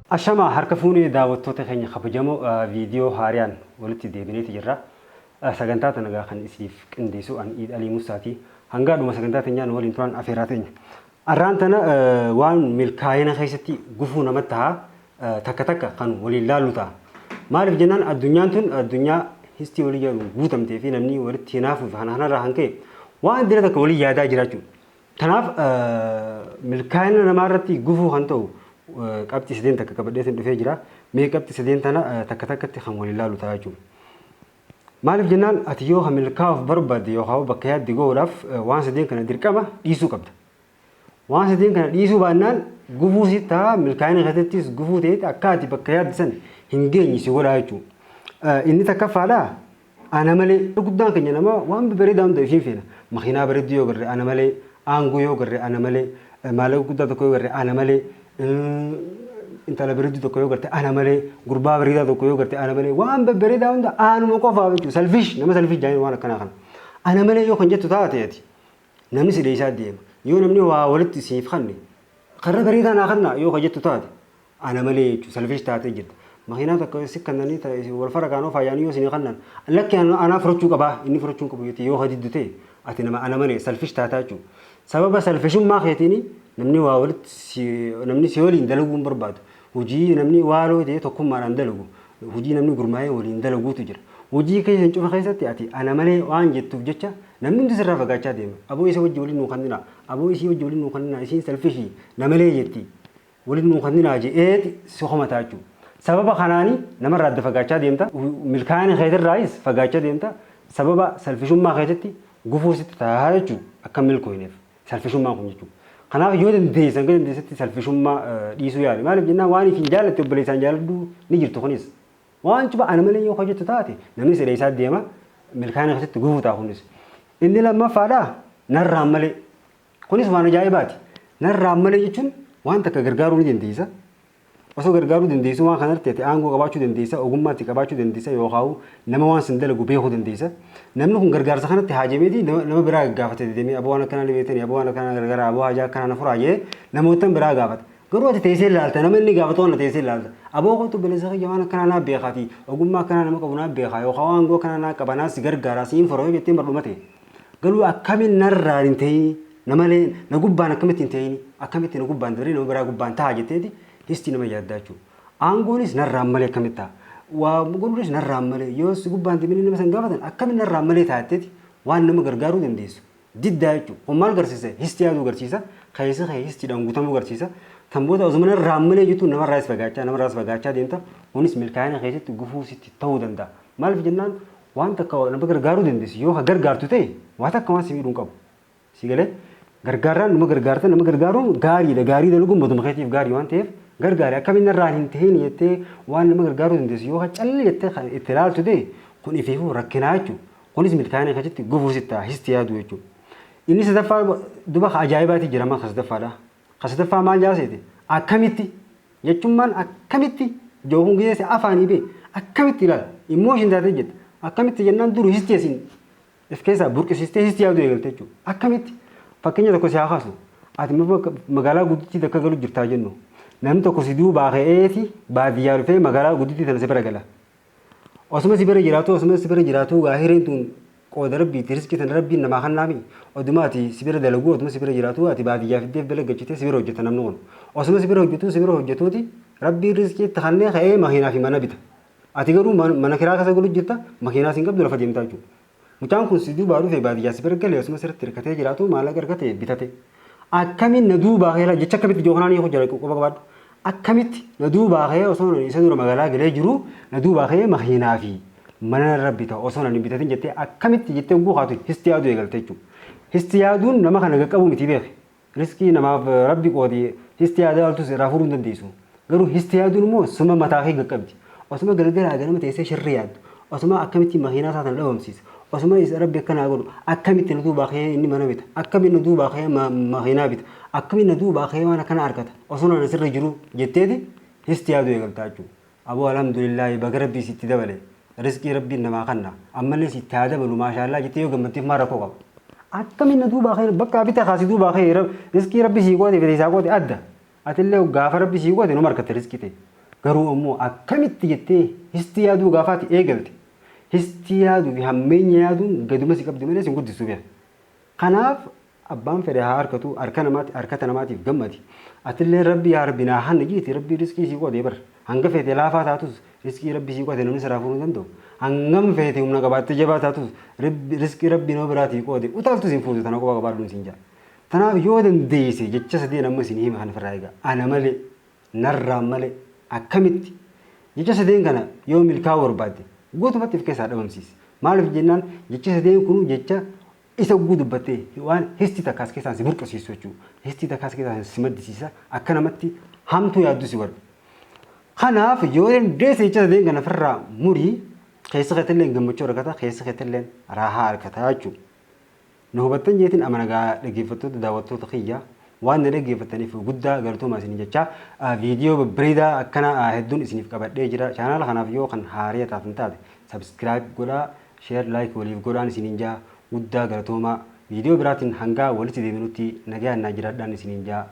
Ashama harka fuunee daawwattoota keenya kabajamoo viidiyoo haariyaan walitti deebineeti jirra. Sagantaa tana gaa kan isiniif qindeessu an Iid Alii Musaati. Hanga dhuma sagantaa teenyaan waliin turan afeeraa teenya. Arraan tana waan milkaa'ina keessatti gufuu namatti ta'a takka takka kan waliin laallu ta'a. Maaliif jennaan addunyaan tun addunyaa histii walii jedhu guutamtee fi namni walitti hinaafuuf kanarraa hanka'e waan dira takka walii yaadaa jiraachuu. Kanaaf milkaa'ina namaarratti gufuu kan ta'u qabxii sadeen takka qabadheetiin dhufee jira. Mee qabxii sadeen tana takka takkatti kan waliin laallu ta'a jechuudha. Maaliif jennaan ati yoo milkaa'uuf barbaadde yookaan bakka yaadde gochuudhaaf waan sadeen kana dirqama dhiisuu qabda. Waan sadeen kana dhiisuu baannaan gufuu si ta'a milkaa'ina keessattis gufuu ta'etti akka ati bakka yaadde san hin geenye si godha jechuudha. Inni takkaffaadhaa ana malee guddaan keenya nama waan bareedaa hunda ifiin feena. Makiinaa bareedduu yoo garre ana malee aangoo yoo garre ana malee maallaqa guddaa tokko yoo garre ana malee intala bareedduu tokko yoo garte ana malee gurbaa bareedaa tokko yoo garte ana malee waan bareedaa hunda aanuma qofaa jechuudha. Selfish nama selfish jaanii waan akkanaa kana. Ana malee yoo kan jettu taate ati namni si dheessaa deema. Yoo namni waa walitti siif kanne karra bareedaa naa kanna yoo kan jettu taate ana malee jechuudha. Selfish taatee jirta. Makiinaa tokko si kannanii wal faraqaanoo faayaanii yoo sinii kannan lakki anaa furachuu qabaa inni furachuu qabu yoo hadiddu ta'e ati nama ana malee selfish taataa jechuudha. Sababa selfishummaa keetiini namni waa walitti namni si waliin dalaguun barbaadu. Hojii namni waaloo ta'e tokkummaadhaan dalagu. Hojii namni gurmaa'ee waliin dalaguutu jira. Hojii keessa cufa keessatti ati ana malee waan jettuuf jecha namni hundi sirraa fagaachaa deema. Aboo isa wajji waliin nuu kannina. Aboo isii wajji waliin nuu kannina. Isiin selfishii nama malee jetti. Waliin nuu kannina je'eeti si homataa jechuudha. Sababa kanaanii namarraa adda fagaachaa deemta. Milkaa'ina keessarraayis fagaachaa deemta. Sababa selfishummaa keessatti gufuu sitti taa'aa jechuudha. Akka milkooyineef. Selfishummaa kun jechuudha. Kanaaf yoo dandeessan gadi dandeessatti selfishummaa dhiisuu yaali. Maaliif jennaan waan ifiin jaallatte obboleessaan jaalladhu ni jirtu kunis. Waan cuba ana malee yoo hojjettu taate namni si dheessaa deema milkaa'ina keessatti gufuu ta'a kunis. Inni lammaffaadhaa narraan malee. Kunis waan ajaa'ibaati. Narraan malee jechuun waan takka gargaaruu ni dandeessa. Osoo gargaaruu dandeessu waan kanatti ati aangoo qabaachuu dandeessa, ogummaatti qabaachuu dandeessa yookaan nama waan sin dalagu beekuu dandeessa. Namni kun gargaarsa kanatti haajameeti nama biraa gaafate deemee aboo waan akkanaa libeetanii aboo waan akkanaa gargaaraa aboo hajaa akkanaa na furaa jee namoota biraa gaafata. Garuu ati teessee ilaalta nama inni gaafatu waan teessee ilaalta. Aboo kootu baleessa kiyya waan akkanaa naa beekaati ogummaa akkanaa nama qabu naa beekaa yookaan waan aangoo akkanaa naa qaba naa si gargaaraa siin furoo jettee mardhumate. Garuu akkamiin narraan hin ta'in namalee na gubbaan akkamitti hin ta'in akkamitti na gubbaan dabalee nama biraa gubbaan ta'a jetteeti. Histi nama yaaddaa jechuudha. Aangoonis narraan malee akkamitti ta'a. Waa godhuunis narraan malee yoo si gubbaan deemanii nama san gaafatan akkamitti narraan malee taa'etteeti waan nama gargaaruu dandeessu. Diddaa jechuudha. Kun maal agarsiisa? Histi yaaduu agarsiisa. Keessa histiidhaan guutamuu agarsiisa. Kan booda osoo narraan malee jettuun namarraas fagaachaa deemta. Kunis milkaa'ina keessatti gufuu sitti ta'uu danda'a. Maaliif jennaan waan takka nama gargaaruu dandeessu yoo gargaartu ta'e waan takka waan si miidhuu qabu. Si galee gargaaraan nama gargaartan nama gargaaruun gaariidha. Gaarii dalaguun mootummaa keetiif gaarii waan ta'eef gargaaree akkamiin irraa hin ta'in jettee waan nama gargaaruu dandeessu yoo callee jettee itti ilaaltu ta'e kun ifeefuu rakkinaa jechuudha. Kunis milkaa'ina keessatti gufuu sitti ta'a histi yaaduu jechuudha. Inni sadaffaa duba ajaa'ibaatti jirama kasadaffaadha. Kasadaffaa maal jaaseeti? Akkamitti jechuun akkamitti joohuun geesse afaanii bee akkamitti ilaala immooshin taatee jetta akkamitti jennaan duru histi asiin if keessaa burqisiistee histi yaaduu eegalte jechuudha. Akkamitti fakkeenya tokko si haa kaasu ati magaalaa guddittii takka galu jirtaa jennu. Namni tokko si duubaa ka'eeti baadiyyaa dhufee magaalaa guddittii tana si bira gala. Osuma si bira jiraatu gaahireen tun qooda rabbiitti riskii tana rabbiin namaa kannaami. Oduma ati si bira dalagu oduma si bira jiraatu ati baadiyyaa fiddeef dalagachitee si bira hojjeta namni kun. Osuma si bira hojjetuuti rabbiin riskii itti kannee ka'ee makiinaa fi mana bita. Ati garuu mana kiraa keessa galu jirta makiinaa siin qabdu lafa deemtaa jechuudha. Mucaan kun si duubaa dhufee baadiyyaa si bira galee osuma sirriitti hirkatee jiraatu maallaqa argatee bitate. Akkamiin na duubaa ka'ee jecha akkamitti jookanaan yoo hojjeta qofa qabaadhu. Akkamitti na duubaa ka'ee osoo isa dura magaalaa galee jiru na duubaa ka'ee makiinaa fi mana rabbi ta'u osoo nan bitatin jettee akkamitti jettee guukaatu histi yaaduu eegalte jechuudha. Histi yaaduun nama kana qaqqabu miti beeke. Riskii namaaf rabbi qoodee histi yaadaa oltus irraa fuudhuu hin dandeessu. Garuu histi yaaduun immoo suma mataa kee qaqqabdi. Osuma galgalaa ganama teessee shirri yaaddu. Osuma akkamitti makiinaa isaatan dhabamsiisa. Osuma isa rabbi akkanaa godhu akkamitti na duubaa ka'ee inni mana bita. Akkamitti na duubaa ka'ee makiinaa bita. Akkamitti na duubaa ka'ee waan akkana argata. Osoo na sirra jiru jetteeti histi yaaduu eegaltaa jechuudha. Aboo alhamdulillah baga rabbii sitti dabale. Riskii rabbiin namaa kanna. Ammallee sitti haa dabalu maashaallah jettee yoo gammaddeef maa rakkoo qaba. Akkamitti na duubaa ka'ee bakka bita kaasii duubaa ka'ee riskii rabbi sii qoode fedhe isaa qoode adda. Atillee gaafa rabbi sii qoode numa argatte riskii ta'e. garuu ammoo akkamitti jettee histi yaaduu gaafaati eegalte histi yaaduu fi hammeenya yaaduun gaduma si qabdi malee si guddisuu beeku. Kanaaf abbaan fedhe haa harkatu harkata namaatiif gammadi. Atillee rabbi yaa rabbi naa hanna jiiti rabbi riskii sii qoodee bara. Hanga feete laafaa taatus riskii rabbi sii qoodee namni sirraa fuudhuu danda'u. Hangam feete humna qabaattee jabaa taatus riskii rabbi nama biraatii qoodee utaaltu siin fuudhu tana qofa qabaadhuun siin jaa. Tanaaf yoo dandeesse jecha sadeen amma isin hima kan ofirraa eegaa. Ana malee narraan malee akkamitti jecha sadeen kana yoo milkaa'uu barbaadde guutumatti of keessaa dhabamsiisi. Maaliif jennaan jecha sadeen kun jecha isa gudubbattee waan histi takkaas keessaan si burqisiisu jechuudha. Histi takkaas keessaan si maddisiisa akka namatti hamtuu yaaddu si warra. Kanaaf yoo dandeesse jecha sadeen kana ofirraa murii keessa keetillee gammachuu argata keessa keetillee raahaa argata jechuudha. Nu hubattan jeetiin amanagaa dhaggeeffattoota daawwattoota kiyyaa waan na dhaggeeffataniif guddaa galatooma isin jecha viidiyoo babbareedaa akkana hedduun isiniif qabadhee jira. Chaanaala kanaaf yoo kan haarii taatan taate sabskiraayib godhaa sheer laayik waliif godhaan isiniin jaa guddaa galatooma viidiyoo biraatiin hanga walitti deebinutti nagaa naa jiraadhaan isiniin jaa.